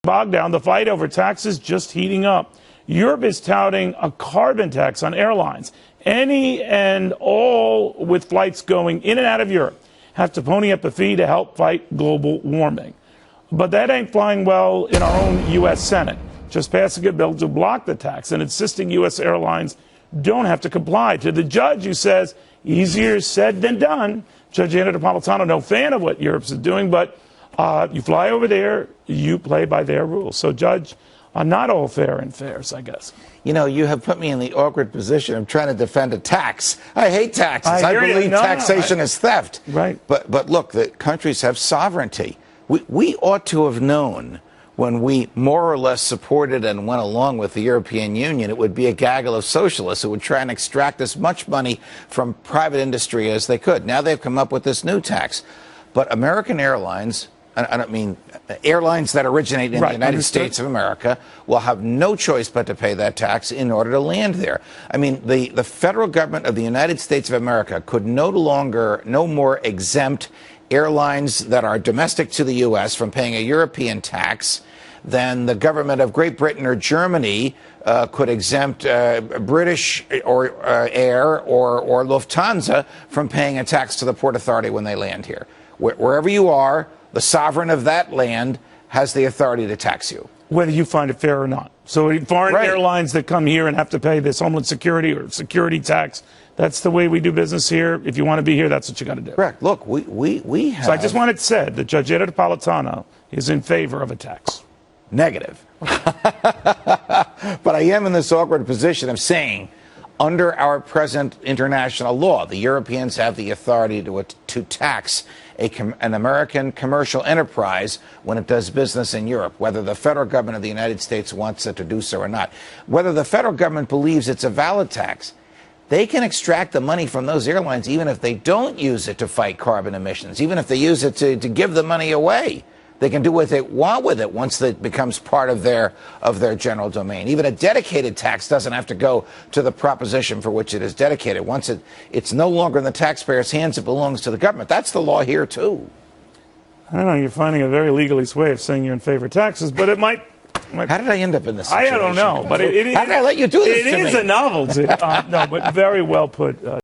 Bogged down, the fight over taxes just heating up. Europe is touting a carbon tax on airlines. Any and all with flights going in and out of Europe have to pony up a fee to help fight global warming. But that ain't flying well in our own U.S. Senate, just passing a bill to block the tax and insisting U.S. airlines don't have to comply. To the judge who says easier said than done, Judge Andrew Napolitano, no fan of what Europe's doing, but you fly over there, you play by their rules. So, Judge, not all fair and fairs, I guess. You know, you have put me in the awkward position of trying to defend a tax. I hate taxes. I believe taxation is theft. Right. But look, the countries have sovereignty. We ought to have known when we more or less supported and went along with the European Union, it would be a gaggle of socialists who would try and extract as much money from private industry as they could. Now they've come up with this new tax. But American Airlines, I don't mean airlines that originate in the United States of America, will have no choice but to pay that tax in order to land there. I mean, the federal government of the United States of America could no more exempt airlines that are domestic to the U.S. from paying a European tax than the government of Great Britain or Germany could exempt British or Air or Lufthansa from paying a tax to the Port Authority when they land here. Wherever you are, the sovereign of that land has the authority to tax you, whether you find it fair or not. So foreign airlines that come here and have to pay this Homeland Security or security tax, that's the way we do business here. If you want to be here, that's what you got to do. Correct. Look, we have... So I just want it said that Judge Andrew Napolitano is in favor of a tax. Negative. But I am in this awkward position of saying, under our present international law, the Europeans have the authority to tax an American commercial enterprise when it does business in Europe, whether the federal government of the United States wants it to do so or not. Whether the federal government believes it's a valid tax, they can extract the money from those airlines even if they don't use it to fight carbon emissions, even if they use it to give the money away. They can do what they want with it once it becomes part of their general domain. Even a dedicated tax doesn't have to go to the proposition for which it is dedicated. Once it's no longer in the taxpayer's hands, it belongs to the government. That's the law here, too. I don't know. You're finding a very legalist way of saying you're in favor of taxes, but it might... How did I end up in this situation? I don't know, but how did I let you do this to me? It is a novelty. No, but very well put.